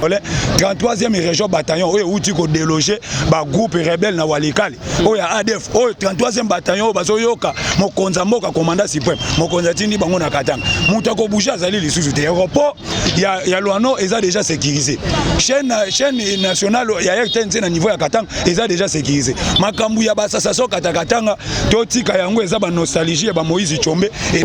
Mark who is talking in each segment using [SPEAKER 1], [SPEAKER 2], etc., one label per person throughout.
[SPEAKER 1] 33e région bataillon oyo uti ko déloger ba groupe rebelle na Walikale oyo ADF oyo 33e bataillon bazo yoka mokonza mboka commandant suprême mokonza tindi bango na Katanga muta ko bouger azali lisusu te aéroport ya Luano eza déjà sécurisé chaîne nationale ya RTNC na niveau ya Katanga eza déjà sécurisé makambu ya basasaso Katanga totika yango eza ba nostalgie ba Moïse Tshombe et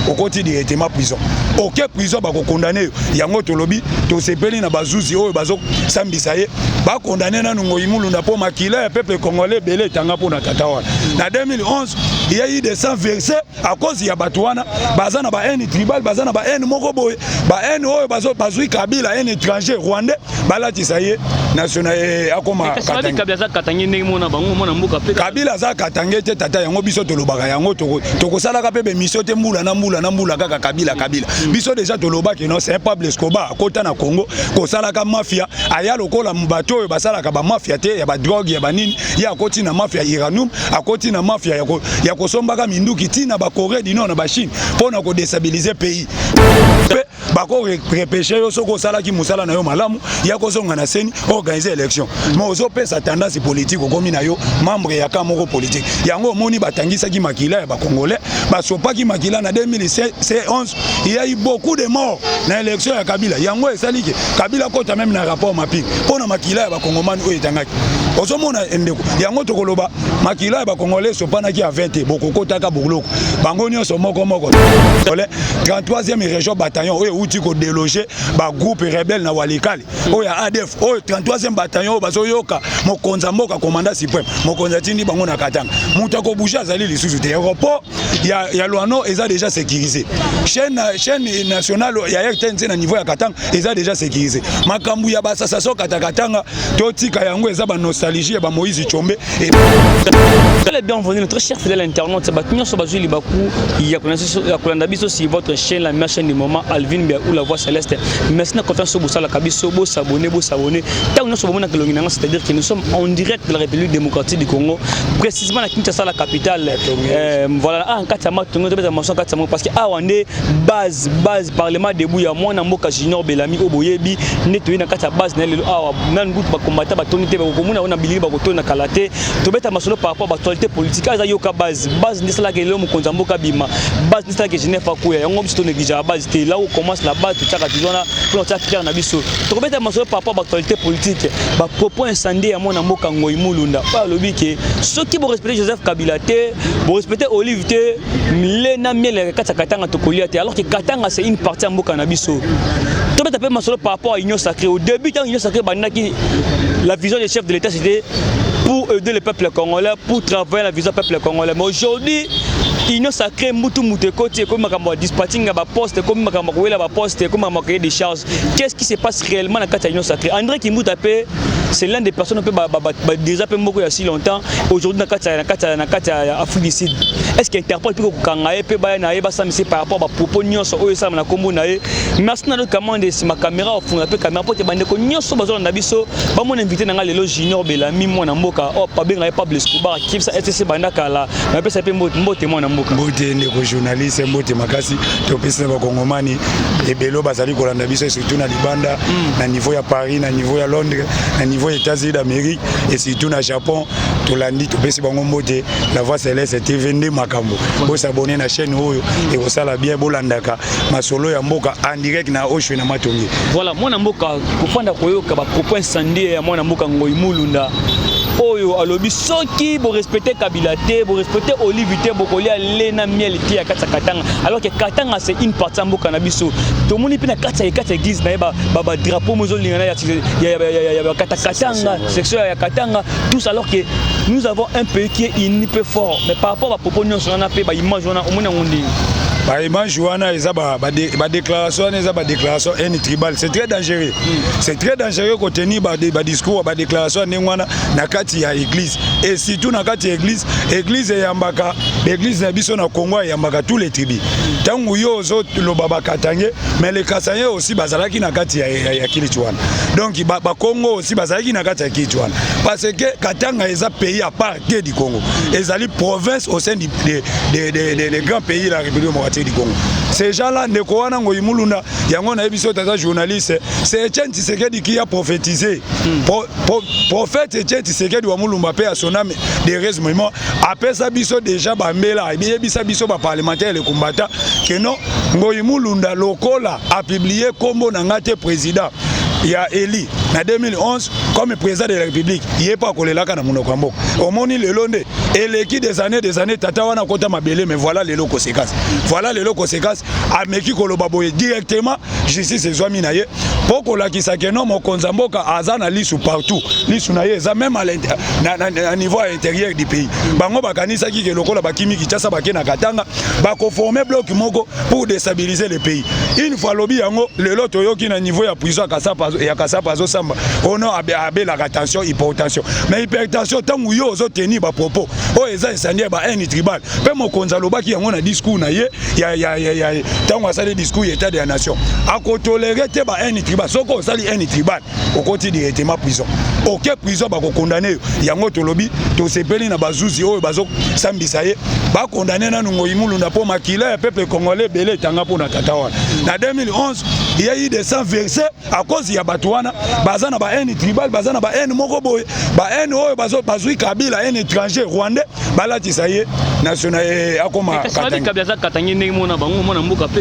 [SPEAKER 1] okoti directement prison OK prison ba ko condamner yango tolobi to sepeli na bazuzi oyo bazo sambisa ye ba condamner na Ngoyimulu na po makila ya peuple congolais belé tanga po na tatawa na 2011 il y a eu des 100 versets à cause ya batwana bazana ba haine tribal bazana ba haine moko boye ba haine oyo bazo bazui Kabila un étranger rwandais balati ça y est national akoma Kabila za Katanga te tata yango biso tolobaka yango toko sala ka pe mission te mbula na mbula kaka Kabila biso déjà tolobaki non c'est pas Escobar kota na Congo ko sala ka mafia aya lokola mbato oyo basala ka ba mafia te ya ba drogue ya banini ya koti na mafia Iranum akoti na mafia ya kosomba ka minduki tina ba Corée du Nord na ba Chine pona ko déstabiliser pays bako repêcher yo soko sala ki musala na yo malamu ya kozonga na seni organiser élection mais ozo pesa tendance politique komi na yo membre ya kamoko politique yango moni batangisa ki makila ya ba congolais basopa ki makila na 2011 il y a eu beaucoup de morts na élection ya Kabila yango esali ki Kabila kota même na rapport mapi pona makila ya ba congomani oyo etangaki ozo mona endeko yango tokoloba makila ya ba congolais sopana ki a 20 bokokota ka boloko bango nyonso moko 33e région bataillon oyo uti ko déloger ba groupe rebelle na Walikale oyo ADF oyo 33e bataillon bazo yoka mokonza mboka commandant suprême mokonza tindi bango na Katanga muta ko bouger azali lisusu te aéroport ya Luano eza déjà sécurisé chaîne nationale ya RTNC na niveau ya Katanga eza déjà sécurisé makambu ya basasaso Katanga totika yango eza ba nostalgie ba Moïse Tshombe et
[SPEAKER 2] bienvenue notre cher fidèle internaute batunyo so bazuli baku ya kolanda biso si votre chaîne la meilleure chaîne du moment Alvin Bia ou la voix céleste merci na confiance au bosala kabiso bo s'abonner tant nous sommes c'est-à-dire que nous sommes en direct de la République démocratique du Congo précisément à Kinshasa la capitale voilà en Katama Tongo de mention Katama parce que awande base parlement debout ya mwana mboka Junior Belami oboyebi nettoyer na kata base na lelo awa nan gout ba combattre ba tonité ba komuna ona bilili ba kotona kalate to beta masolo par rapport à actualité politique aza yoka base ndisala ke lelo mukonza mboka bima base ndisala ke Genève akuya yango biso négligera base te là où commence la base tu chaka tuzona pour ta clair na biso to beta masolo par rapport à actualité politique ba propos incendie ya mwana mboka Ngoyimulu nda pa lobi ke ceux qui vont respecter Joseph Kabila te vont respecter Olive te Milena Miel kata Katanga to kolia te alors que Katanga c'est une partie mboka na biso to beta pe masolo par rapport à Union Sacrée au début quand Union Sacrée bandaki la vision des chefs de l'État c'était pour aider le peuple congolais, pour travailler la vision du peuple congolais. Mais aujourd'hui, Union Sacrée, Moutou Moutekoti, comme un dispatching à ma poste, comme un poste, comme un cahier des charges. Qu'est-ce qui se passe réellement dans la Union Sacrée? André Kimboutapé, c'est l'un des personnes qui ont déjà fait beaucoup il y a si longtemps. Aujourd'hui, dans la Afrique du Sud. Est-ce qu'Interpol peut kangaye peut bailler par rapport à propos de Nyonso OSA na Kombo nae? Merci na commande si ma caméra au fond la caméra pour te bande ko Nyonso bazo na biso ba mon invité na lelo Junior Belami mwana mboka oh pas bien pas Escobar qui ça STC banda kala na pesa pe mbote mwana mboka
[SPEAKER 1] mbote ndeko journaliste mbote makasi to pesa ba kongomani ebelo bazali kolanda biso surtout na libanda na niveau ya Paris na niveau ya Londres na niveau ya États-Unis d'Amérique et surtout na Japon to landi to pesa bango mbote la voix céleste TV nde makambo bo s'abonner na chaîne oyo et bo sala bien bolandaka masolo ya mboka en direct na Oshwe na Matongi.
[SPEAKER 2] Voilà mwana mboka kufanda koyoka ba propos incendie ya mwana mboka Ngoyimulu nda oyo alobi soki bo respecter Kabila te bo respecter Olive te bo kolia Lena Miel te ya Katanga alors que Katanga c'est une partie mboka na biso to moni pe na kata église na ba drapeau mozo lingana ya Katanga section ya Katanga tous alors que nous avons un pays qui est uni peu fort mais par rapport à propos nous on a fait ba image on a au moins on dit
[SPEAKER 1] ba image wana eza ba déclaration eza ba déclaration en tribal c'est très dangereux c'est très dangereux ko tenir ba discours ba déclaration ndengwana na kati ya église et surtout na kati ya église yambaka l'église na biso na Congo yambaka tous les tribus tangu yo zo loba ba Katanga mais les Kasanye aussi bazalaki na kati ya Kilichwana donc ba Congo aussi bazalaki na kati ya Kilichwana parce que Katanga eza pays à part du Congo ezali province au sein des grands pays de la République démocratique partir du Congo. Ces gens-là, Nekoana Ngoïmoulunda, Yangon Ebiso Tata journaliste, c'est Etienne Tshisekedi qui a prophétisé. Prophète Etienne Tshisekedi Wamulumba paix à son âme des raisonnements. Après ça, Biso déjà Bambela, et bien Biso parlementaire le combattant, que non, Ngoïmoulunda Lokola a publié Kombo Nangate président. Il y a Eli, en 2011, comme président de la République, il n'est pas collé là quand on a au moni le londe, et l'équipe des années, Tatawana Kota Mabele, mais voilà les locaux séquences. Voilà les locaux séquences, à Meki Kolobaboye directement, justice et Zoaminaye, pour qu'on la kisa non, mon Konzamboka, Azana Lissou partout, Lissou Naye, même à niveau intérieur du pays. Bango Bakanisa qui est le local, Bakimi qui t'a Bakena Katanga, Bako formé bloc Moko pour déstabiliser le pays. Une fois lobby, le lot qui est niveau à prison à Kassapa. Et à Kassapazo Samba, on a la tension, hypertension. Mais hypertension, tant que vous avez tenu vos propos, oh, ils ont un tribal. Peu mon Konzaloba qui a un discours, tant qu'on a des discours, état de la nation. À côté tolérer un tribal, sauf qu'on a un tribal, au côté directement prison. Ok, prison, va condamner. Il y a un autre lobby, tout se pèle dans Bazouzi, oh, Bazo, Sambisaye, va condamner dans Ngoïmoulou, n'a pas maquillé, le peuple congolais, belé, tanga pour Natatawa. En 2011, il y a eu des 100 versets à cause de Batouana, Bazana ba un tribal, Bazana ba un Mokoboy, ba un oh Bazoui Kabila, un étranger rwandais, Balati ça y est, national Akoma.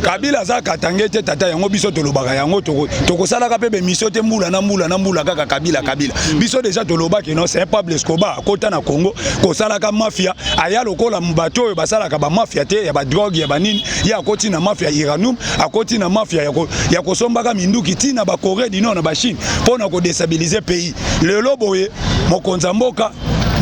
[SPEAKER 1] Kabila za Katange te tata yango biso tolobaka yango toko sala ka pe mission te mbula na mbula kaka Kabila. Biso déjà toloba que non c'est Pablo Escobar kota na Congo, ko sala ka mafia, aya lokola mbato ba sala ka ba mafia te ya ba drogue ya ba nini, ya koti na mafia Iranum, akoti na mafia ya kosomba ka minduki tina ba Corée du Nord na ba Chine pour na ko déstabiliser pays. Le loboye mokonza mboka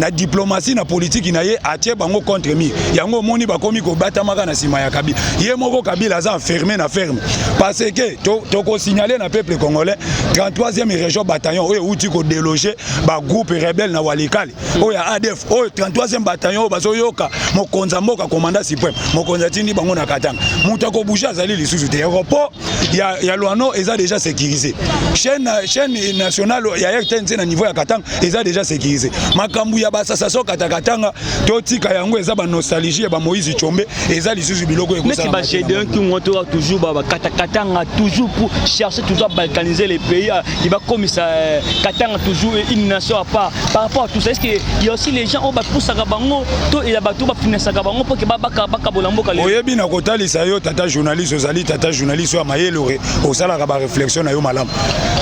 [SPEAKER 1] na diplomatie na politique na ye atie bango contre mi yango moni bakomi ko batamaka na sima ya Kabila ye moko Kabila za enfermé na ferme parce que to ko signaler na peuple congolais 33e région bataillon oyo uti ko déloger ba groupe rebelle na Walikale oyo ADF oyo 33e bataillon bazo yoka mokonza mboka commandant suprême mokonza tindi bango na Katanga muta ko bouger azali lisusu te aéroport ya Luano eza déjà sécurisé chaîne nationale ya RTNC na niveau ya Katanga eza déjà sécurisé makambu ya basasation katakatanga totika yango eza ba nostalgie ba Moïse Tchombe eza lisusu biloko
[SPEAKER 2] ekosala. Mais c'est des gens qui ont toujours ba katakatanga toujours pour chercher toujours à balkaniser les pays, il va comme ça Katanga toujours une nation à part par rapport à tout ça. Est-ce qu'il y a aussi les gens au pour Sagabango to et la bateau ba finir Sagabango pour que baka bolambo kale.
[SPEAKER 1] Oyebi na kotali sayo tata journaliste ozali tata journaliste wa mayelore osala ka ba réflexion na yo malam.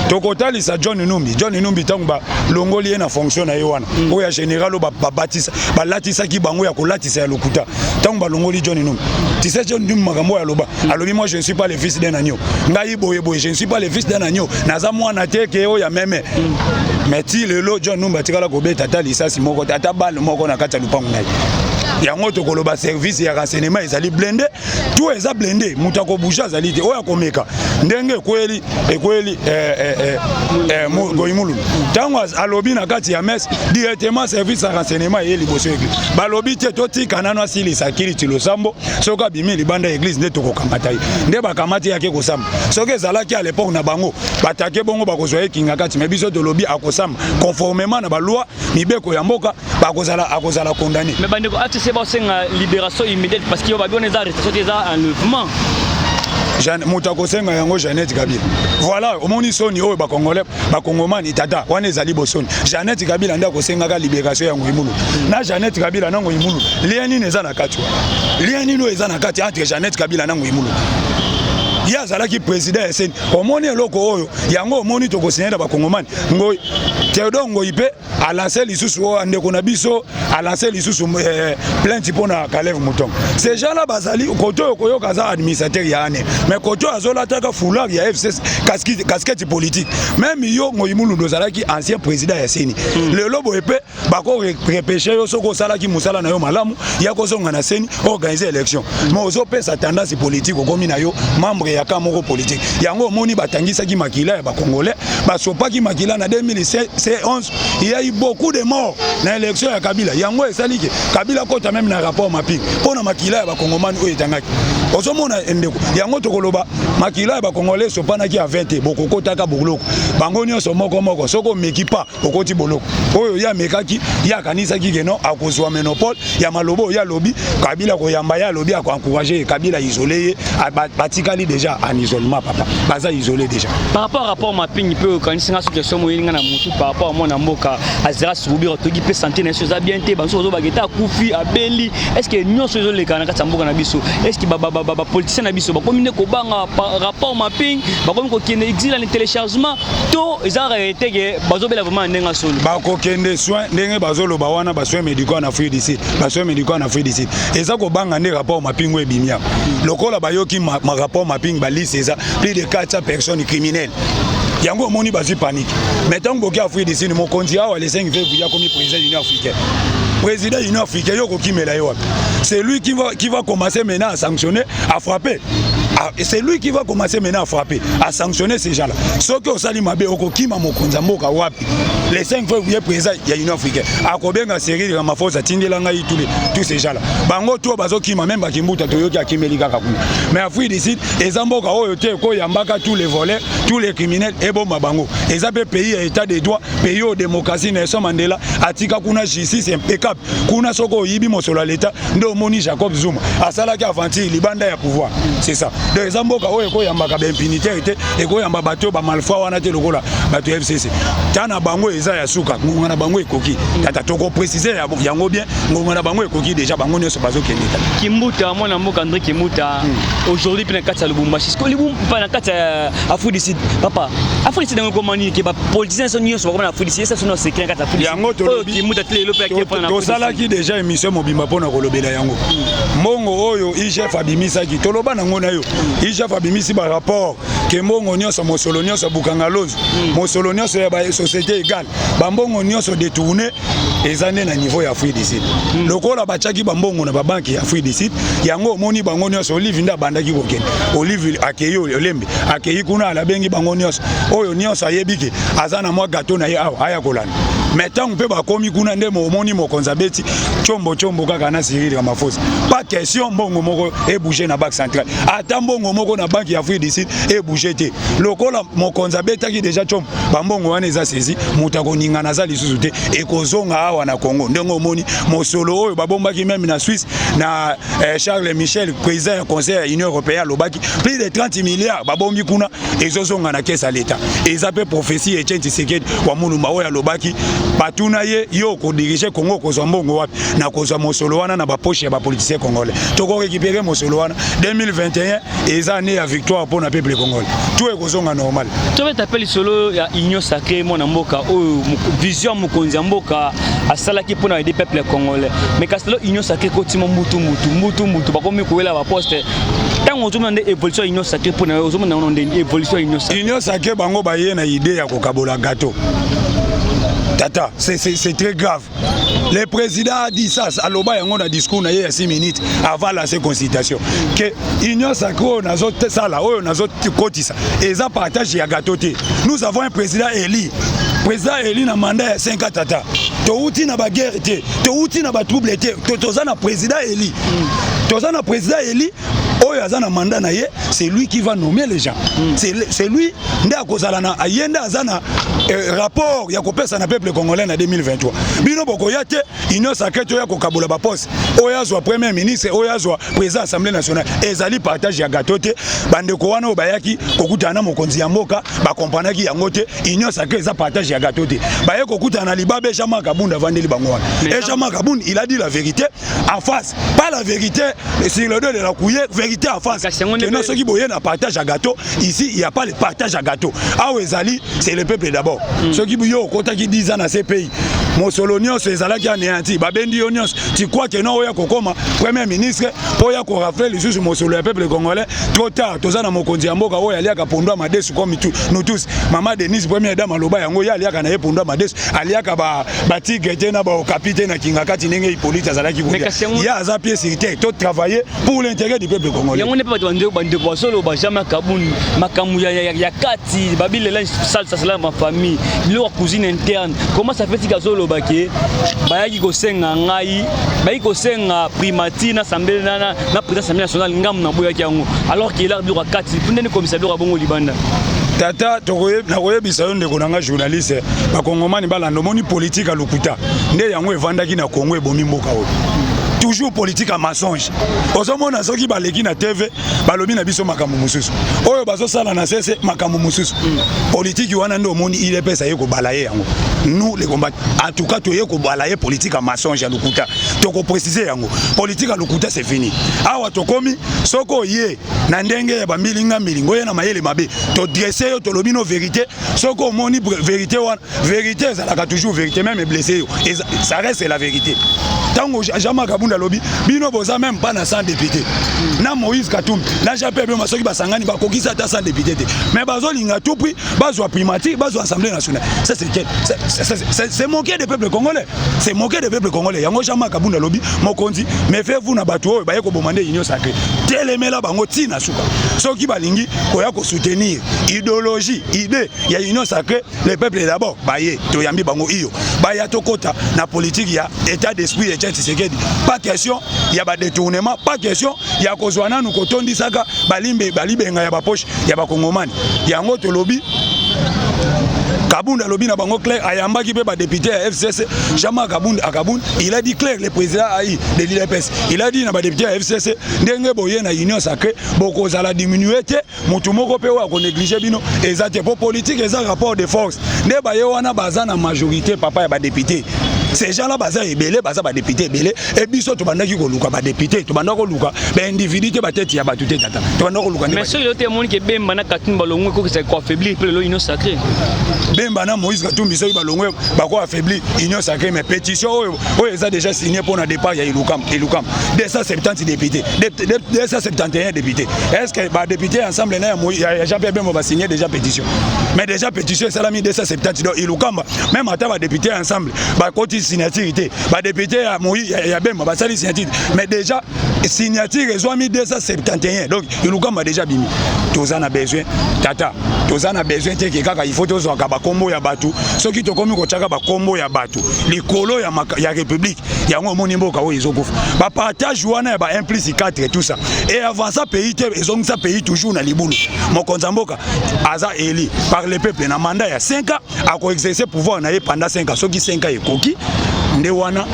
[SPEAKER 1] To kotali sa John Numbi tangba longoli na fonction na yo wana. Oya général babatisa balatisa ki bango ya kolatisa ya lokuta tango balongoli John Numbi tu sais John Numbi makambo ya loba alobi moi je ne suis pas le fils d'un agneau ngai boye je ne suis pas le fils d'un agneau naza mwana te ke o ya meme mais ti lelo John Numbi atikala ko beta tata lisasi moko tata bal moko na kata lupango nai yango to koloba service ya renseignement ezali blindé tout eza blindé muta ko bouger azali te oya komeka ndenge kweli Ngoïmoulou tango alobi na kati ya mes directement service à renseignement et liboso église balobi te toti kanano asili sakili ti losambo soka bimi libanda église nde to kokamata nde bakamati yake kosamba soka ezalaki à l'époque na bango batake bongo bakozwa ekinga kati mais biso to lobi akosamba conformément na ba loi mibeko ya mboka akozala condamné.
[SPEAKER 2] Mais bandeko c'est pas une libération immédiate parce qu'il y a des arrestations des enlèvements.
[SPEAKER 1] Moutako senga yango Jeannette Kabila. Voilà, omoni soni oyo ba Congolais, ba Congomani tata, wana ezali bosoni. Jeannette Kabila nda ko senga ka libération ya Ngoïmoulou. Na Jeannette Kabila na Ngoïmoulou. Lieni neza na kati. Lieni no eza na kati entre Jeannette Kabila na Ngoïmoulou. Ya zalaki président SN. Omoni eloko oyo yango omoni to ko signer ba Congomani. Ngoi Théodore Ngoïpe a lancé lisusu o ndeko na biso, a lancé lisusu plainte pour na Kalev Mouton. Ces gens-là bazali koto koyo kaza administrateur ya ane. Mais koto azola taka foulard ya FCC casquette politique. Même yo Ngoïmoulou dozalaki ancien président ya SN. Le lobo epé bako repêcher yo soko salaki musala na yo malamu ya ko zonga na SN organiser élection. Mais ozo pesa tendance politique komi na yo membre ya kamoko politique. Yango moni batangisa ki makila ya ba Congolais, ba sopaki makila na 2011, il y a eu beaucoup de morts dans l'élection ya Kabila. Yango esaliki Kabila kota même na rapport mapi. Pona makila ya ba Kongomani o etangaki. ozomona ndeko yango tokoloba makila ba congolais sopanaki à 20 bokokotaka boloko bango nyonso moko soko meki pa okoti boloko oyo ya mekaki ya kanisaki keno akozwa monopole ya malobo ya lobi Kabila koyamba ya lobi a encourager Kabila isolé batikali déjà en isolement papa baza isolé déjà
[SPEAKER 2] par rapport mapping peut kanisa sur question moyinga na mutu par rapport à mon mboka azera subir to gi pe santé na chose bien te banso zo bageta kufi abeli est-ce que nyonso zo le kana ka mboka na biso est-ce que ba politicien na biso ba komine ko banga par rapport mapping ba komi ko kende exil en téléchargement to eza réalité que bazo bela vraiment ndenga solo
[SPEAKER 1] ba ko kende soin ndenge bazo lo ba wana ba soin médicaux na Afrique d'ici ba soin médicaux na Afrique d'ici eza ko banga ne rapport mapping we bimia lokola bayoki ma rapport mapping ba liste eza plus de 400 personnes criminelles yango moni bazi panique maintenant boki Afrique d'ici mon continent le 5 février comme président de l'Union africaine président de l'Union africaine yoko kimela yo c'est lui qui va commencer maintenant à sanctionner à frapper c'est lui qui va commencer maintenant à frapper à sanctionner ces gens là ce que osali mabe okokima mokonza mboka wapi les 5 février président de l'Union africaine akobenga Cyril Ramaphosa tindelanga tous ces gens là bango to bazokima même bakimbuta toyoki akimeli kaka kuna mais Afrique d'ici ezamboka oyo te ko yambaka tous les voleurs tous les criminels eboma bango ezape pays à état de droit pays au démocratie Nelson Mandela atika kuna justice impeccable kuna soko yibi mosolo l'état ndo moni Jacob Zuma asalaki aventure libanda ya pouvoir c'est ça de ezamboka oyo ko yambaka ba impunité et ko yamba bato ba malfoi wana te lokola bato FCC tana bango eza ya suka ngonga na bango ekoki tata toko préciser yango bien ngonga na bango ekoki déjà bango nyonso bazokende
[SPEAKER 2] Kimbuta mwana mboka André Kimbuta aujourd'hui pena kati ya Lubumbashi ko Lubumbashi na kati ya Afrique du Sud papa Afrique du Sud ngo komani ke ba politiciens sont nyonso ba komana Afrique du Sud ça sont secret kati ya Afrique
[SPEAKER 1] yango to
[SPEAKER 2] Kimbuta tele lope ya
[SPEAKER 1] pona to sala ki déjà émission mobimba pona kolobela yango mbongo oyo IGF abimisa ki toloba nango na yo IGF abimisi ba rapport ke mbongo nyonso mosolo nyonso bukanga lozo mosolo nyonso ya ba société égale ba mbongo nyonso détourné ezane na niveau ya Afrique du Sud lokola bachaki ba mbongo na ba banki ya Afrique du Sud yango moni bango nyonso Olive nda bandaki kokende Olive akeyi olembe akeyi kuna ala bengi bango nyonso oyo nyonso ayebiki azana mwa gâteau na ye awa haya kolana maintenant on peut ba komi kuna nde moni mokonza beti chombo kaka na Cyril Ramaphosa pas question mbongo moko e bouger na banque centrale ata mbongo moko na banque ya Afrique du Sud e bouger te lokola mokonza betaki déjà chombo ba mbongo wana eza saisi mutako ninga na za lisusu te e kozonga awa na Congo ndenge moni mosolo oyo babombaki même na Suisse na Charles Michel président du conseil de l'Union européenne lobaki plus de 30 milliards babombi kuna ezozonga na caisse à l'état ezape prophétie et Etienne Tshisekedi wa mulumba oyo lobaki batuna ye yo ko diriger Congo kozwa mbongo wapi na kozwa mosolo wana na ba poche ya ba politiciens congolais toko récupérer mosolo wana 2021 eza année ya victoire pour na peuple congolais tout est kozonga normal
[SPEAKER 2] to t'appelle solo ya union sacrée mona mboka oyo vision mokonzi mboka asalaki pour na aider peuple congolais mais kaselo union sacrée kotima mutu bakomi koela ba poste tango ozomona nde évolution union sacrée pour na ozomona nde évolution union
[SPEAKER 1] sacrée bango baye na idée ya kokabola gâteau tata c'est très grave. Le président a dit ça à l'Oba yango na discours na ye 6 minutes avant la consultation que union sacrée na zote sala oyo na zote kotisa eza partage ya gâteau te. Nous avons un président élu na mandat ya 5 ans tata. To uti na ba guerre te, to uti na ba trouble te, toza na président élu. Toza na président élu oyo azana mandat na ye, c'est lui qui va nommer les gens. C'est lui nde akozala na ayenda azana rapport ya kopesa na peuple congolais na 2023. Bino bokoya te union sacrée to ya kokabola ba poste. Oyo azwa premier ministre, oyo azwa président assemblée nationale. Ezali partage ya gâteau te. Bande ko wana obayaki kokutana mokonzi ya mboka ba comprendre yango te union sacrée eza partage ya gâteau te. Baye kokutana libabe Jean-Marc Kabunda vandeli bango wana. Et Jean-Marc Kabunda il a dit la vérité en face, pas la vérité sur le dos de la couille, vérité en face. Non ceux qui boyent na partage à gâteau, ici il y a pas le partage à gâteau. Ah ezali c'est le peuple d'abord. Ceux qui boyent au côté qui disent dans ces pays. Mosolonios ezalaki anéanti, babendi onions, tu crois que non oya kokoma premier ministre pour ya ko rafler les sous mosolo le peuple congolais trop tard tozana mokonzi ya mboka oya aliaka pondwa madesu comme tout nous tous maman Denise première dame aloba yango ya aliaka na ye pondwa madesu aliaka ba tigre te na ba capitaine na kingakati ndenge Hippolyte azalaki ko ya aza pièce sécurité tout travailler pour l'intérêt du peuple congolais.
[SPEAKER 2] Yango ne pas bande boisolo ba jamais kabun makamu ya kati babile la salsa ma famille leur cousine interne comment ça fait si gazolo bazolobaki bayaki kosenga ngai bayaki kosenga primati na assemblée na président assemblée nationale ngam na boyaki yango alors qu'il a biro kati pundeni komisa biro bongo libanda
[SPEAKER 1] tata nakoyebisa yo ndeko nanga journaliste bakongomani balanda moni politique à lokuta nde yango evandaki na Congo ebomi mboka oyo toujours politique à mensonge ozomona soki baleki na TV balobi na biso makambo mususu oyo bazosala na sese makambo mususu politique wana ndo omoni ile pesa yeko balaye yango nous les combats en tout cas toye ko balaye politique à mensonge à lokuta toko préciser yango politique à lokuta c'est fini awa tokomi soko ye na ndenge ya bamilinga milingo ye na mayele mabe to dresser yo to lobi no vérité soko omoni vérité wana vérité ezalaka toujours vérité même blessé yo ça reste la vérité tango Jean-Marc Kabunda lobi bino boza même pas na 100 députés na Moïse Katumbi na Jean-Pierre Bemba soki basangani bakokisa ta 100 députés mais bazolinga tout prix bazwa primatique bazwa assemblée nationale ça c'est moquer des peuples congolais c'est moquer des peuples congolais yango Jean-Marc Kabunda lobi mokonzi mais fait vous na bato oyo baye ko bomande union sacrée telemela bango tina suka soki balingi koya ko soutenir idéologie idée ya union sacrée les peuples d'abord baye to yambi bango iyo baya tokota na politique ya état d'esprit pas question il y a pas détournement pas question il y a kozwana nous kotondi saka balibenga ya ba poche ya ba kongomani yango to lobby Kabunda lobi na bango clair ayambaki pe ba député à FCC Jean-Marc Kabunda il a dit clair le président AI de l'IPS il a dit na ba député à FCC ndenge boye na union sacrée boko zala diminuer te mutu moko pe wa ko négliger bino ezate pour politique eza rapport de force nde ba ye wana baza na majorité papa ya ba député ces gens là baza ebele baza ba député ebele et biso to bandaki ko luka ba député to bandako luka ba individu te ba tête ya ba tuté tata to bandako luka
[SPEAKER 2] mais ce le témoin que Bemba na Katumbi balongwe ko c'est ko affaiblir pour l'union sacrée
[SPEAKER 1] Bemba na Moïse Katumbi so balongwe ba ko affaiblir union sacrée mais pétition oyo eza déjà signé pour na départ ya Ilukam 270 députés 271 députés est-ce que ba député ensemble na ya Jean-Pierre Bemba va signer déjà pétition mais déjà pétition ça la mis 270 donc Ilukam même ata ba député ensemble ba koti signature ba député ya Moïse ya Bemba ba sali signature mais déjà signature ils ont mis 271 donc Ilukam a déjà bimi tozana besoin tata tozana besoin te ke kaka il faut tozwa ka ba kombo ya batu soki to komi ko chaka ba kombo ya batu likolo ya république yango moni mboka o izokufa ba partage wana ba implice 4 et tout ça et avant ça pays te ezong ça pays toujours na libulu mokonza mboka aza élu par le peuple na mandat ya 5 ans a ko exercer pouvoir na pendant 5 ans soki 5 ans ekoki nde wana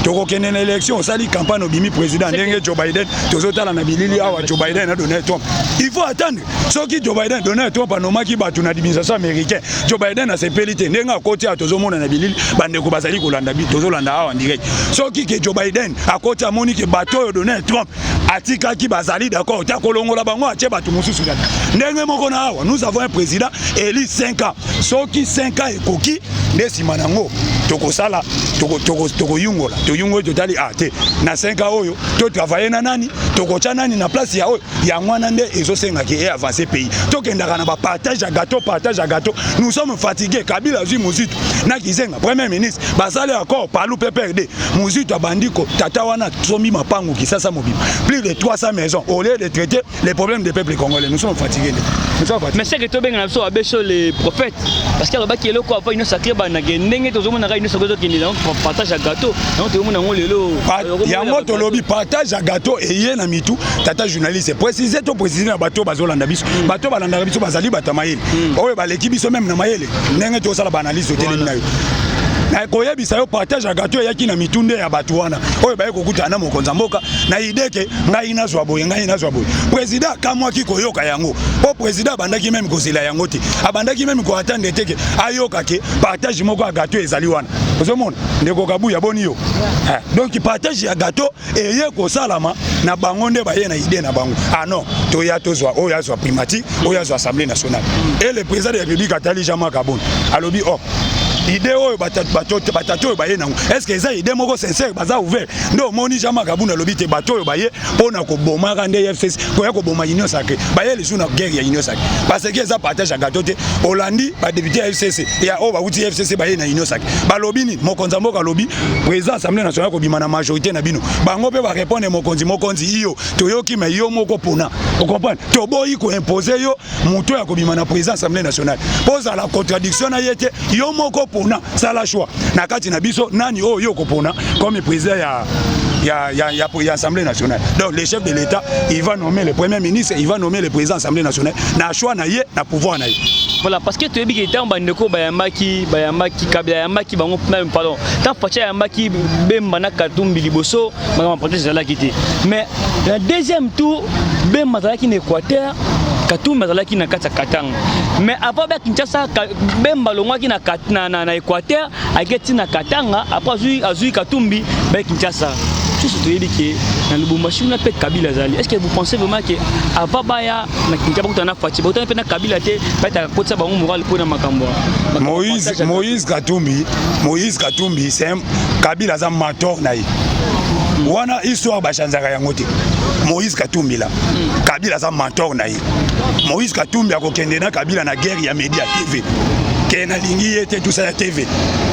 [SPEAKER 1] toko kene na élection osali campagne obimi président ndenge Joe Biden tozotala na bilili awa Joe Biden na Donald Trump il faut attendre soki Joe Biden Donald Trump anomaki batu na administration américaine Joe Biden a sepelité ndenge akoti atozomona na bilili bandeko bazali kolanda bi tozolanda awa direct soki ke Joe Biden akoti amoni ke bato Donald Trump atikaki bazali d'accord ta kolongola bango atie batu mususu kaka ndenge moko na awa nous avons un président élu 5 ans soki 5 ans ekoki ndesima nango tokosala toko yungola to yungo totali ate na 5 ans oyo to travailler na nani tokocha nani na place ya oyo ya mwana nde ezosenga ki avancer pays tokendaka na ba partage à gâteau nous sommes fatigués Kabila zui Muzitu na Kizenga premier ministre basale accord palu PPRD Muzitu abandiko tata wana somi mapango kisasa mobile plus de 300 maisons au lieu de traiter les problèmes des peuples congolais nous sommes fatigués
[SPEAKER 2] mais c'est que to benga na so abeso les prophètes parce que ba kielo ko ava ino sacré ba na ndenge tozomona ga ino sacré ki ni partage à gâteau donc tozomona ngo lelo
[SPEAKER 1] yango to lobi partage à gâteau et ye na mitu tata journaliste préciser to préciser na bato bazolanda biso bato balanda biso bazali batamayele oyo baleki biso même na mayele ndenge to sala ba analyse télé na yo na koyebisa yo partage à gâteau yaki na mitunde ya bato wana oyo baye kokuta na mokonza mboka na ideke ngai na zwa boye président kamwa ki koyoka yango po président bandaki même kozela yango te abandaki même ko attendre teke ayoka ke partage moko à gâteau ezali wana ozomona ndeko kabuya boni yo donc partage ya gâteau eye ko salama na bango nde baye na idée na bango ah non to ya tozwa oyo azwa primatique oyo azwa assemblée nationale et le président de la République atali Jean-Marc Kabunda alobi oh idée oyo batato baye nango est-ce que ça idée moko sincère baza ouvert ndo moni Jean-Marc Kabunda lobi te bato oyo baye pona ko boma rande FCC ko ya ko boma union sacrée baye les na guerre ya union sacrée parce que ça partage à gâteau te Hollandi ba député FCC ya o ba uti FCC baye na union sacrée ba lobi ni mokonza mboka lobi président assemblée nationale ko bima na majorité na bino bango pe ba répondre mokonzi iyo toyoki mais yo moko pona vous comprenez to boyi ko imposer yo muto ya ko bima na président assemblée nationale pose à la contradiction na yete yo moko pona sala choix na kati na biso nani oyo kopona comme président ya Assemblée nationale. Donc le chef de l'État, il va nommer le premier ministre, il va nommer le président de l'Assemblée nationale. Na choix na yé, na pouvoir na yé.
[SPEAKER 2] Voilà, parce que tu es bien que bandeko bayamaki kabila yamaki bango pardon. Tant facha yamaki bemba na katumbi liboso, mama protège la kité. Mais le deuxième tour bemba zalaki na Équateur, katumbi zalaki na kata Katanga. Mais avant ba Kinshasa bemba longwaki na Équateur, ageti na Katanga, après azui katumbi ba Kinshasa. Tout ce qui est dit que dans le Lubumbashi on a fait Kabila Zali. Est-ce que vous pensez vraiment que avant Baya na Kinshasa on a fait on a fait na Kabila te peut-être côté ba moral pour na makambo.
[SPEAKER 1] Moïse Katumbi c'est Kabila za mator na yi. Wana histoire ba chanzaka yango te. Moïse Katumbi là. Kabila za mator na yi. Moïse Katumbi akokende na Kabila na guerre ya Média TV. Kena lingi était tout ça la TV.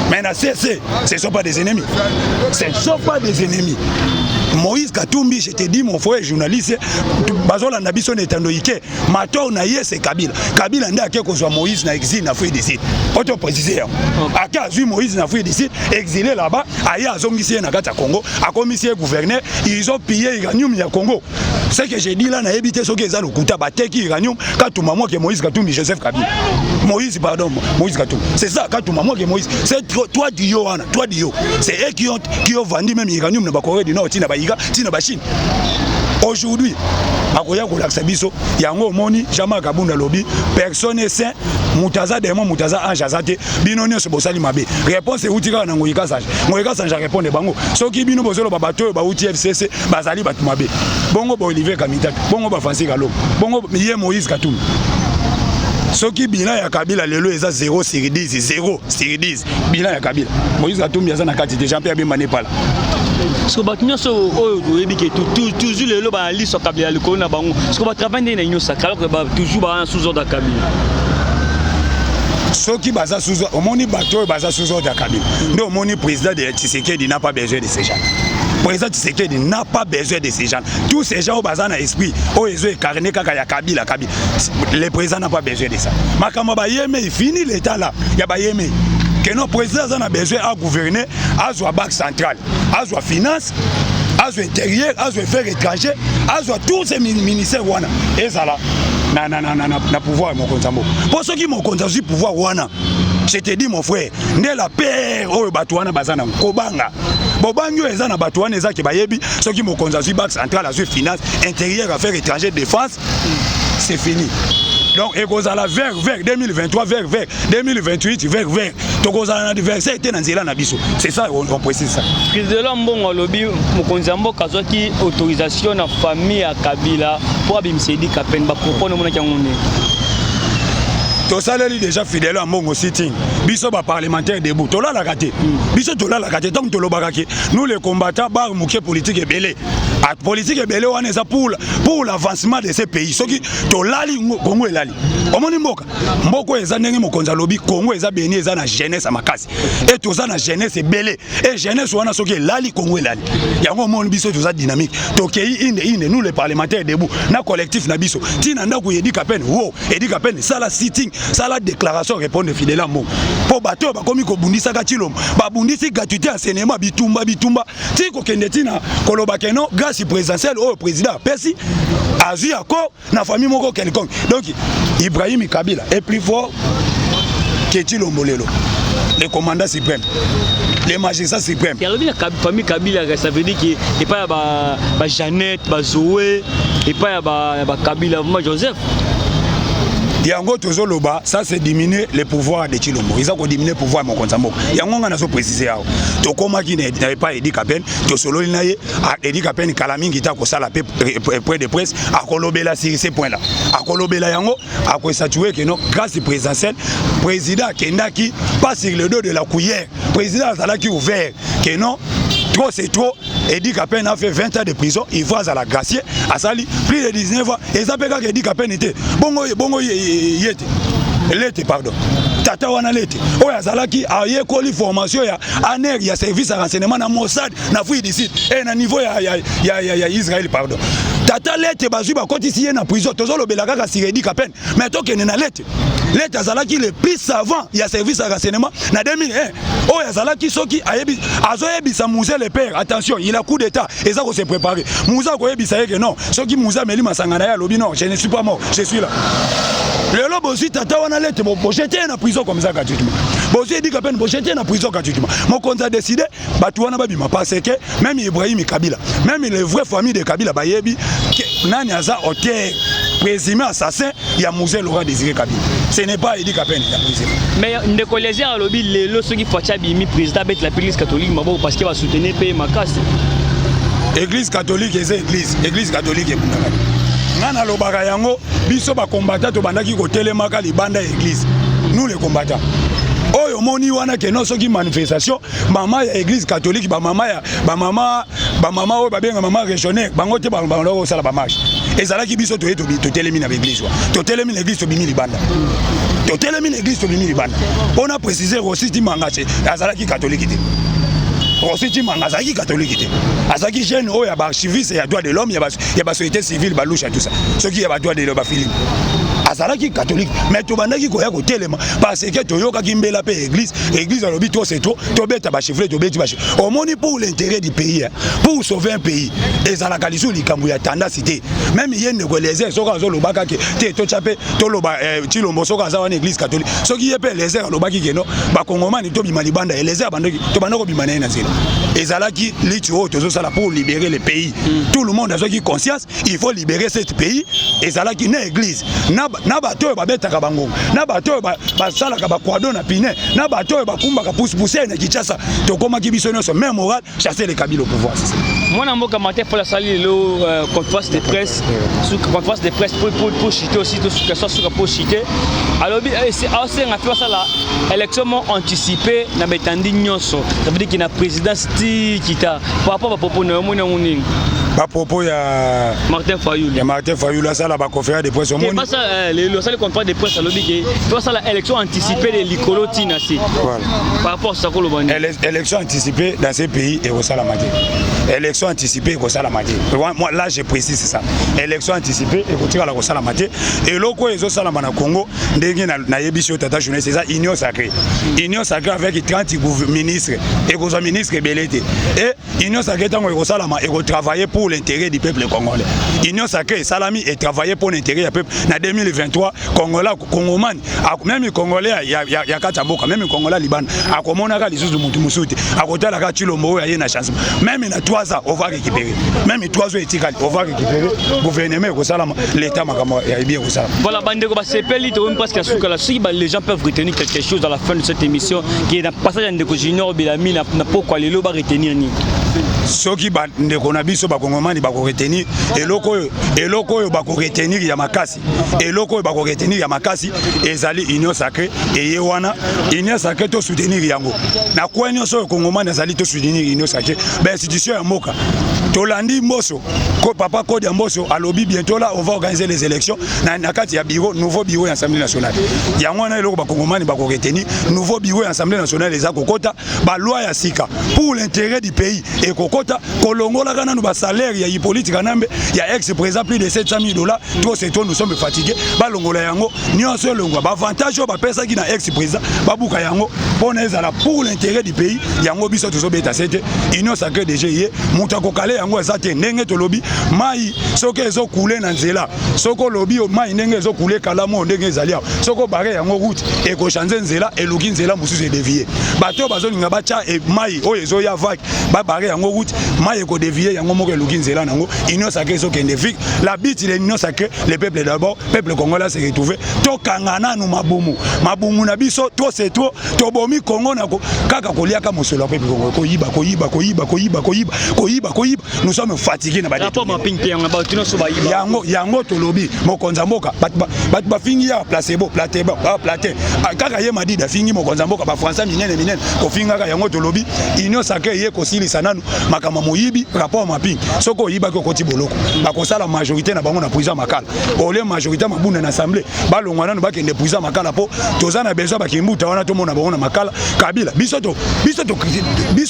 [SPEAKER 1] Mais na CC, ce ne sont pas des ennemis. Ce ne sont pas des ennemis. Moïse Katumbi, je te dis mon frère journaliste, Bazola Nabiso Netandoïke, Mator Naye c'est Kabila. Kabila n'a qu'à cause Moïse n'a exilé n'a fait décider. Autre préciser. À cas où Moïse n'a fait décider, exilé là-bas, Aya a zongissé na Gata Congo, a commissaire gouverneur, ils ont pillé l'uranium ya Congo. Ce que j'ai dit là, n'a évité ce qu'ils ont le Kouta Bateki uranium, quand tout maman que Moïse Katumbi, Joseph Kabila. Moïse, pardon, Moïse Katumbi. C'est ça, quand tout maman que Moïse, c'est toi Dio, toi Dio. C'est eux qui ont vendu même l'uranium dans la Corée du Nord, Tina Bachine. Aujourd'hui, à Koya Sabiso, Yango Moni, Jama Kabunda Lobby, personne n'est sain, Moutaza Demo, Moutaza Anjazate, Binonio Sobosali Mabe. Réponse est Outika Nangoïka Sage. Moïka Sage répond de Bango. Soki Bino Bozolo Babato, Bauti FCC, Bazali Batumabe. Bongo Olivier Kamitak, Bongo Bafansi Galo, Bongo Yé Moïse Katoum. Soki bilan ya Kabila lelo eza 0 sur 10, 0 sur 10. Bilan ya Kabila. Moïse Katumbi yaza na kati de Jean-Pierre Bemba n'est pas là.
[SPEAKER 2] Parce que batunyo so oyo ebi ke toujours lelo ba li so Kabila le na bango. Parce que ba travailler na nyo sakala ko ba toujours ba sous ordre de Kabila.
[SPEAKER 1] Soki baza sous ordre, omoni bato baza sous ordre de Kabila. Ndo omoni président de Tshisekedi n'a pas besoin de ces gens. Président Tshisekedi n'a pas besoin de ces gens. Tous ces gens au bazar na esprit, au ezo ekarné kaka ya Kabila. Le président n'a pas besoin de ça. Makamba ba yeme il finit l'état là. Ya ba yeme que nos présidents a besoin à gouverner, à la banque centrale, à la finance, à l'intérieur, à l'affaires étrangères, à tous ces ministères wana. Et ça là, na pouvoir mon konzambo. Pour ceux qui m'ont konzambo pouvoir wana, je te dis mon frère, né la paix au batouana bazana kobanga. Bobango ezana batouana ezaki bayebi, ceux qui m'ont konzambo banque centrale, à la finance, intérieur, affaires étrangères, défense, c'est fini. Donc, et qu'on a vers 2023, vers 2028, vers. Donc, on a un adversaire qui est dans Zélan Abisso. C'est ça, on précise ça.
[SPEAKER 2] Président Mbongo Lobi, Mokonzambo Kazoki, autorisation à famille à Kabila pour Abimsedi Kapen, pour prendre mon acquis.
[SPEAKER 1] Tout ça, est déjà fidèle à Mbongo sitting. Bisso parlementaire debout. Tola la gâté. Bisso Tola la gâté. Donc, Tolo Baraki. Nous, les combattants, bar mouké politique et belé. La politique est belé, on est ça pour l'avancement de ces pays. Ce qui Tolali, Congo et Lali. Omoni Mboka. Mboko est zanengi Mokonza Lobi. Congo est béni, est na jeunesse à Makasi. Et tout ça, na jeunesse est belé. Et jeunesse, on a ce qui est Lali, Congo et Lali. Il y a un moment où Bisso, tout ça dynamique. Tokei, nous, les parlementaires debout. Na collectif, na Bisso. Tina, na kou Edi Kapen, wow. Edi Kapen, ça la sitting. Ça la déclaration répond fidèle à mon. Pour bateau, comme il bundisa gatilom, babundisi gratuité à cinéma, bitumba. Tiko kendetina, kolobakeno, grâce présidentielle au président Persi, Azu Ako, na famille moko quelconque. Donc, Ibrahim Kabila est plus fort que Tilo Molelo, le commandant suprême, le magistrat suprême.
[SPEAKER 2] Il y a la famille Kabila, ça veut dire qu'il n'y a pas Jeannette, Zoé, il n'y a pas Kabila, Joseph.
[SPEAKER 1] Yango tozo loba, ça c'est diminuer le pouvoir de Chilombo. Ils ont diminué le pouvoir de Mokonzambo. Yango on a précisé. To koma qui n'avait pas Edi Kapen, to solo inaye, Edi Kapen Kalamin qui t'a ça la près de presse, à Kolobela sur ces points là. À Kolobela Yango, à quoi statuer que non, grâce au présidentiel, président Kendaki passe sur le dos de la cuillère. Président Zalaki ouvert, que non. Trop c'est trop, Edi Kapen a fait 20 ans de prison, il va à la gracier, à Sali, plus de 19 ans, et ça peut Edi Kapen était. Bongo yete. lete pardon tata wana lete oyo azalaki ayekoli formation ya ANR ya service à renseignement na Mossad na fui d'ici et na niveau ya Israël pardon tata lete bazui bakotisi ye na prison tozolobela kaka Siredi Kapen mais tokene na lete azalaki le plus savant ya service à renseignement na 2001 oyo azalaki soki ayebi azoyebisa Moussa le père attention il a coup d'état et ça ko se préparer Moussa ko yebisa yeke non soki Moussa meli masangana ya lobi non je ne suis pas mort je suis là le lobo aussi tata wana lete bo jeter na prison comme ça gratuitement bo Siredi Kapen bo jeter na prison gratuitement mon compte a décidé batu wana babima parce que même Ibrahim Kabila même les vraies familles de Kabila bayebi nani aza auteur présumé assassin ya Moussa Laurent Désiré Kabila ce n'est pas Siredi Kapen ya présumé
[SPEAKER 2] mais ne collège à lobby lelo soki facha bimi président bet la l'église catholique mabo parce qu'il va soutenir payer makasi
[SPEAKER 1] église catholique église catholique ekundaka ngana lobaka yango biso ba combattant to bandaki ko telemaka libanda église nous les combattants oyo moni wana ke no soki manifestation mama ya église catholique ba mama oyo babenga mama régionnaire bango te bango sala ba marche ezalaki biso to telemi na église to telemi na église to bimi libanda to telemi na église to bimi libanda on a précisé aussi Timangache azalaki catholique te aussi Timangache catholique te azaki jeune oyo ba archiviste ya droit de l'homme ya ba société civile ba loucha tout ça soki ya ba droit de l'homme ba Philippe azalaki catholique mais to bandaki ko ya ko telema parce que to yoka kimbela pe église alobi to c'est to beta ba chefle to beti ba au moni pour l'intérêt du pays pour sauver un pays ezalaka lisu likambu ya tendance te même yende ko les soka zo lobaka ke te to chape to loba Chilombo soka za wana église catholique soki yepe les lobaki ke no ba kongomani to bima libanda les bandaki to bandako bima na nzela ezalaki litu o to zo sala pour libérer le pays tout le monde a qui conscience il faut libérer ce pays ezalaki na église na bato ba betaka bango na bato ba salaka ba kwado na pine na bato ba kumbaka pousse na Kinshasa to koma ki biso nyonso même moral chasser les Kabila au pouvoir
[SPEAKER 2] moi mboka matin pour la salle le conférence de presse pour chiter aussi tout ce que ça sur pour chiter alors c'est aussi on a fait ça la élection anticipée na betandi nyonso ça veut dire qu'il na présidence kita par rapport à propos na mona muning
[SPEAKER 1] ba propos ya
[SPEAKER 2] Martin
[SPEAKER 1] Fayulu la sala ba conférence de presse au monde
[SPEAKER 2] le salle conférence de presse lobby que toi ça la élection anticipée de Likolo Tinasi voilà par rapport à ça ko lo bandi
[SPEAKER 1] élection anticipée dans ces pays et au salamati élection anticipée au salamati moi là je précise ça élection anticipée et ko tika la ko salamati et loko ezo salama na Congo ndenge na yebisho tata journée c'est ça union sacrée avec 30 ministres et ko ministre belete et union sacrée tango ko salama et ko travailler pour l'intérêt du peuple congolais union sacrée salami et travailler pour l'intérêt du peuple na 2023 congolais congomani même congolais ya katamboka même congolais liban akomona ka lisusu mutu musuti akotala ka Chilombo ya na chance même na 3 ans on va récupérer même 3 ans etikali on va récupérer gouvernement ko salama l'état makamo ya bien ko salama
[SPEAKER 2] voilà bandeko ba sepeli to parce que suka la si les gens peuvent retenir quelque chose à la fin de cette émission qui est dans passage de Junior Bilami na pourquoi les loba retenir ni
[SPEAKER 1] soki ba ndeko na biso ba kongomani ba ko retenir eloko oyo ba ko retenir ya makasi eloko oyo ba ko retenir ya makasi ezali union sacrée et yewana union sacrée to soutenir yango na kwa nyonso kongomani ezali to soutenir union sacrée ba institution ya moka tolandi Mboso ko papa Code ya Mboso alobi bientôt là on va organiser les élections na kati ya bureau nouveau bureau ya Assemblée nationale yango na eloko ba kongomani ba ko retenir nouveau bureau ya Assemblée nationale les akokota ba loi ya sika pour l'intérêt du pays et kokota kolongola kana no ba salaire ya Hippolyte Kanambe ya ex-président plus de $700,000 tout c'est tout nous sommes fatigués ba longola yango nyonso longwa ba avantage ba pesa ki na ex-président ba buka yango pona ezala pour l'intérêt du pays yango biso tozo beta sete union sacrée de GIE mutako kale yango ezate ndenge to lobi mai soko ezo couler na nzela soko lobi mai ndenge ezo couler kalamo ndenge ezali soko bare yango route e ko changer nzela e luki nzela mususu e dévier bato bazolinga bacha e mai oyo ezo ya vague ba bare yango route mai e ko dévier yango moko e luki nzela nango union sacrée ezo kende fik la bite de l'union sacrée le peuple d'abord peuple congolais se retrouver to kangana nu mabumu na biso to c'est trop to bomi Congo na kaka koliaka mosolo peuple congolais koyiba nous sommes fatigués na
[SPEAKER 2] rapport mapping pe
[SPEAKER 1] yango tolobi mokonza mboka bat fingi ya placebo platebo platé kaka ye madida fingi mokonza mboka ba français minene ko finga ka yango tolobi union sacrée ye ko silisa nanu makama moyibi rapport mapping soko yiba ko koti boloko ba ko sala majorité na bango na prison makala ole majorité mabunda na assemblée balongwa nanu ba kende prison makala po tozana besoin ba kimbuta wana to mona bango na makala kabila biso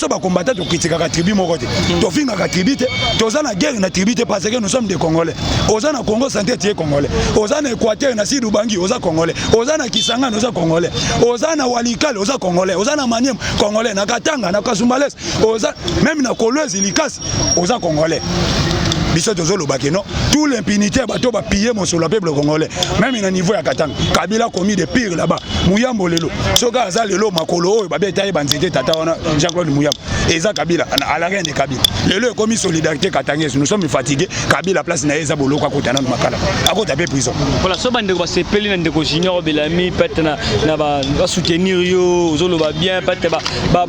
[SPEAKER 1] ba combattre to critique ka tribu moko te to finga ka tribu te tozana guerre na tribu te parce que nous sommes des Congolais ozana Congo santé tie Congolais ozana Équateur na Sud Ubangi oza Congolais ozana Kisangani oza Congolais ozana Walikale oza Congolais ozana Maniema Congolais na Katanga na Kasumbalès oza même na Kolwezi Likasi oza Congolais biso tozolo bakeno tout l'impunité bato ba piller mon sur le peuple congolais même na niveau ya Katanga Kabila commis de pire là-bas Muyambo lelo soka aza lelo makolo oyo ba beta banzete tata wana Jean-Claude Muyambo eza Kabila à la reine de Kabila lelo commis solidarité katangese nous sommes fatigués Kabila place na eza boloko akotana na makala akota pe prison
[SPEAKER 2] voilà so bande ko sepeli na ndeko junior Belami pete na ba soutenir yo zolo ba bien pete ba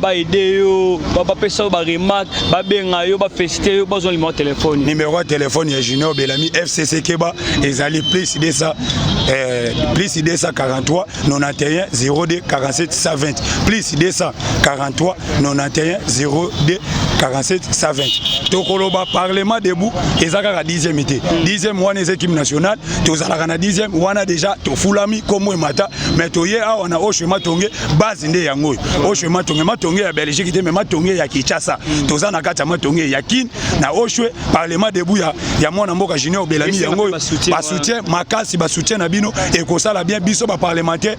[SPEAKER 2] aider yo ba pesa ba remarque ba benga yo ba féliciter yo ba zon numéro téléphone
[SPEAKER 1] téléphone ya Junior Belami FCC Keba ezali plus de ça 43 91 02 47 120 plus de ça 43 91 02 47 120 tokoloba parlement debout ezaka ka 10e été 10e wana équipe nationale tozalaka na 10e wana déjà to fulami comme mata mais toye awa na oshema tonge base nde yango oshema tonge ya Belgique te mais matonge ya Kinshasa tozana kata matonge ya kin na oshwe parlement debout ya mwana mboka Junior Belami yango ba soutien makasi ba soutien na bino et ko sala bien biso ba parlementaire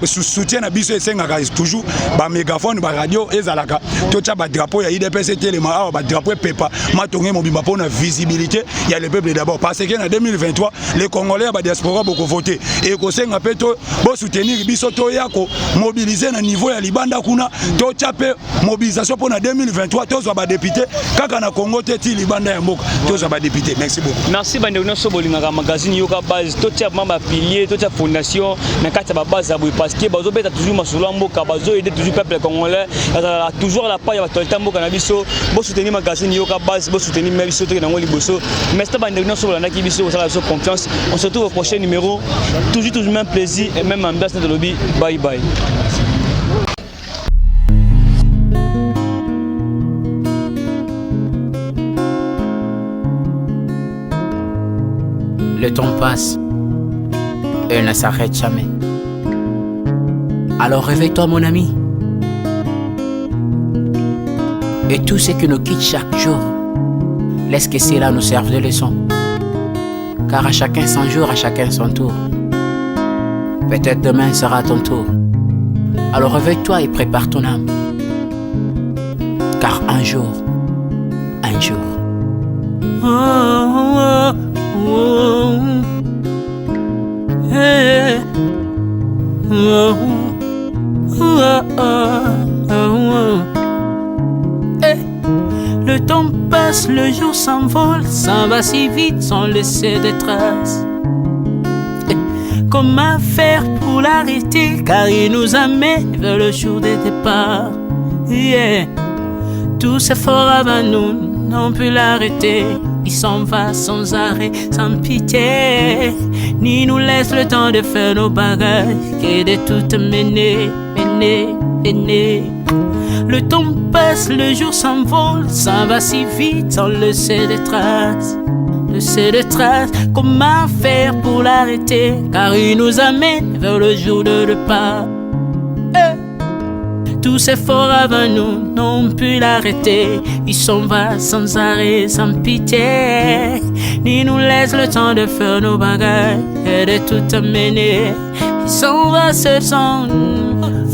[SPEAKER 1] soutien na biso esengaka toujours ba mégaphone ba radio ezalaka tocha ba drapeau ya IDPS telema awa ba drapeau pepa matonge mobimba pona visibilité ya le peuple d'abord parce que en 2023 les Congolais ba diaspora beaucoup voter et ko senga peto bo soutenir biso to yako mobiliser na niveau ya libanda kuna tocha pe mobilisation pona 2023 tozo ba député kaka na Congo te ti libanda ya mboka tozo ba député. Merci beaucoup.
[SPEAKER 2] Merci bande nyonso bolingaka magazine yoka base totia mama pilier totia fondation na kati ba base abou parce que bazo beta toujours masolo mboka bazo aider toujours peuple congolais toujours la pa ya batolta mboka na biso bo soutenir magazine yoka base bo soutenir même biso to na ngoli boso. Merci bande nyonso bolanda ki biso sala biso confiance. On se retrouve au prochain numéro. Toujours même plaisir et même ambiance de lobby. Bye bye.
[SPEAKER 3] Le temps passe et ne s'arrête jamais. Alors réveille-toi mon ami. Et tout ce qui nous quitte chaque jour, laisse que cela nous serve de leçon. Car à chacun son jour, à chacun son tour. Peut-être demain sera ton tour. Alors réveille-toi et prépare ton âme. Car un jour. Oh, oh, oh, hey. Oh, oh, oh, oh. Hey. Le temps passe, le jour s'envole, s'en va si vite sans laisser de traces. Hey. Comment faire pour l'arrêter, car il nous amène vers le jour de départ. Yeah. Tout s'effort avant nous, n'ont pu l'arrêter. Il s'en va sans arrêt, sans pitié, ni nous laisse le temps de faire nos bagages, que de tout mener. Le temps passe, le jour s'envole, s'en va si vite sans laisser de traces. Comment faire pour l'arrêter, car il nous amène vers le jour de départ. Tous ces forts avant nous n'ont pu l'arrêter. Il s'en va sans arrêt, sans pitié, ni nous laisse le temps de faire nos bagages et de tout amener. Il s'en va seul sans nous.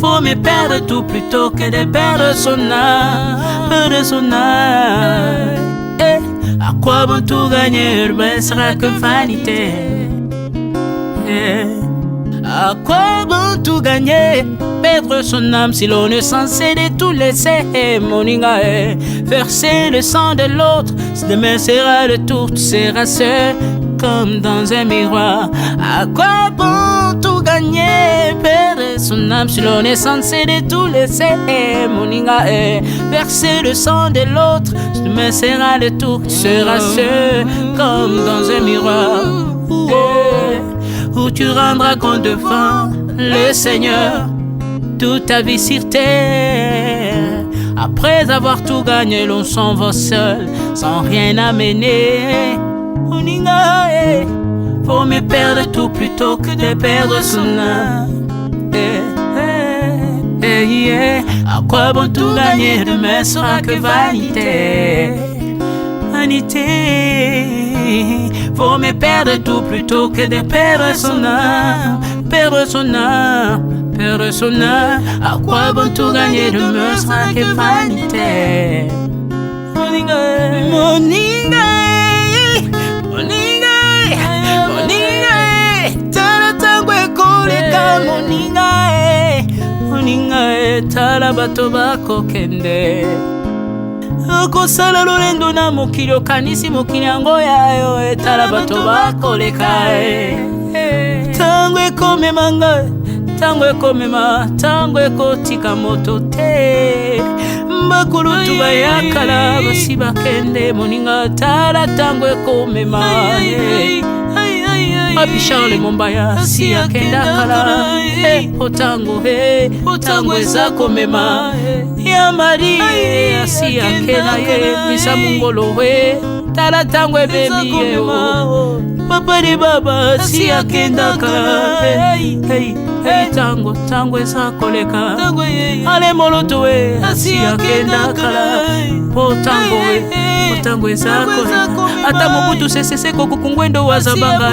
[SPEAKER 3] Faut me perdre tout plutôt que de perdre son âme. À quoi bon tout gagner, ben sera que vanité. À quoi bon tout gagner, perdre son âme si l'on est censé de tout laisser. Moninga, verser le sang de l'autre, si demain sera le tour, tu seras seul comme dans un miroir. À quoi bon tout gagner, perdre son âme sur le naissance de tout laisser. Moninga, verser le sang de l'autre, demain sera le tour, tu seras seul comme dans un miroir. Où tu rendras compte devant le Seigneur toute ta vie sur terre. Après avoir tout gagné, l'on s'en va seul, sans rien amener. Moninga, faut mieux perdre tout plutôt que de perdre son âme. À quoi bon tout gagner, demain sera que vanité. Vanité. Faut mieux perdre tout plutôt que de perdre son âme. Perdre son âme, perdre son âme. À quoi bon tout gagner, demain sera que vanité. Moninga, Moninga, Moninga, Moninga, tala tangwe koleka. Moninga, Moninga, tala bato bako kende. Okosala lolendo na mokili okanisi mokili yango yayo. Tala bato bako leka. Tango ekomema nga, tango ekomema, tango ekotika moto te. Bakulutu bayakala basi bakende. Moninga, tala tango ekomema. Papi Charles Mombaya si akenda kala. Otango otango eza komema. Ya Marie si akenda misa mungolo tala tango ebebi papa de baba si akenda kala. Tango tango eza koleka. Ale moloto si akenda kala. Potango tango eza koleka. Ata mobutu sesese kokukungwendo wazabanga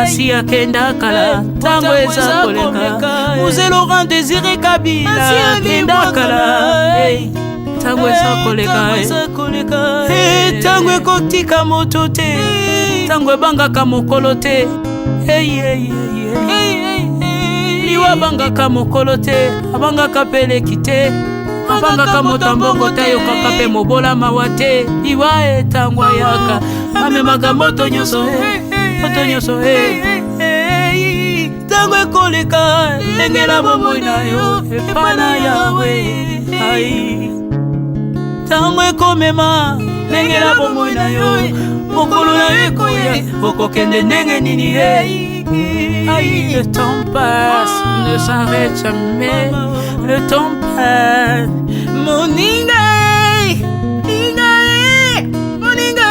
[SPEAKER 3] asi akenda kala. Tango eza koleka. Muse Laurent Désiré Kabila akenda kala. Tango eza koleka. Tango ekotika moto te, tango ebangaka mokolo te. Liwa bangaka mokolo te, abangaka peleki te. Abangaka motambongo te, yokaka pe mobola mawa te. Liwa tango ayaka amemaka moto nyonso moto nyonso tango ekoleka. Engela bomoi na yo epana yawe. Tango ekomema engela bomoi na yo. Mokolo na yo ekoya okokende ndenge nini. Le temps passe, ne s'arrête jamais. Le temps passe. Moninga, Moninga,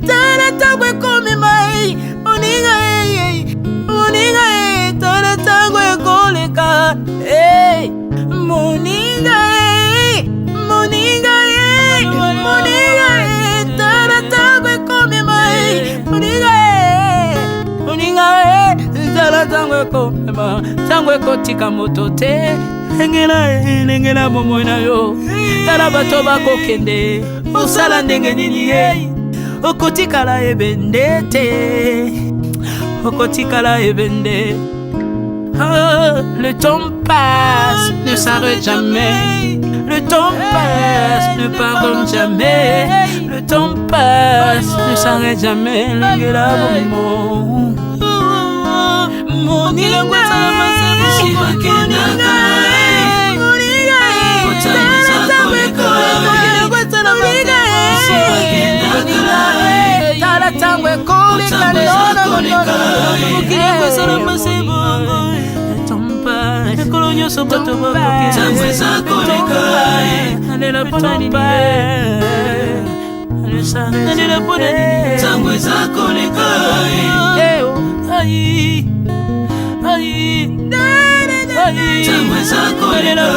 [SPEAKER 3] tala tango ekomema. Moninga, Moninga, tala tango ekoleka. Moninga, Moninga, Moninga, tala tango ekomema. Moninga, Moninga, tala tango ekomema. Tango ekotika moto te. Engela bomoi na yo. Tala bato bakokende. Osala ndenge nini okotikala ebende te. Okotikala ebende. Le temps passe, ne s'arrête jamais. Le temps passe, ne pardonne jamais. Le temps passe, ne s'arrête jamais. L'engela bomo. Moninga, tala tango ekoleka. Ekolo nyonso bato bakoke. Nalela pona nini. Nalela pona nini. Tango eza koleka. Tango eza koleka.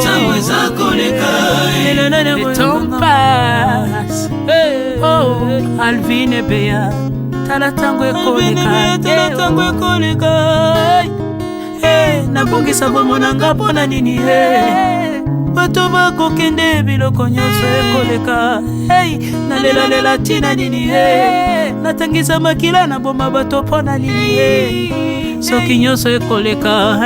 [SPEAKER 3] Tango eza koleka. Le temps passe. Oh, Alvin et Béa. Tala tango ekoleka. Tala tango ekoleka. Nabongisa bomona nga pona nini. Bato bakokende biloko nyonso ekoleka. Nalela tina nini. Natangisa makila na boma bato pona nini. Soki nyonso ekoleka.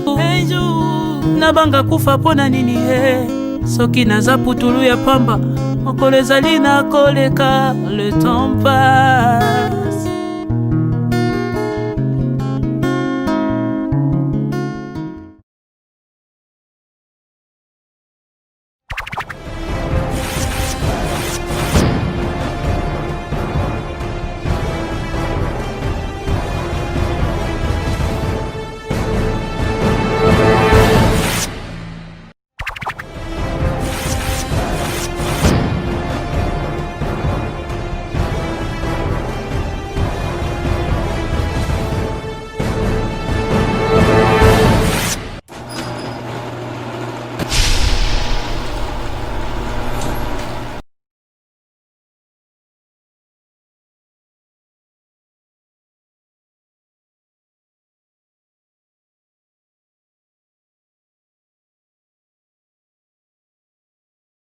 [SPEAKER 3] Un jour nabanga kufa pona nini. Soki naza putulu ya pamba mokolo ezali na koleka. Le temps passe.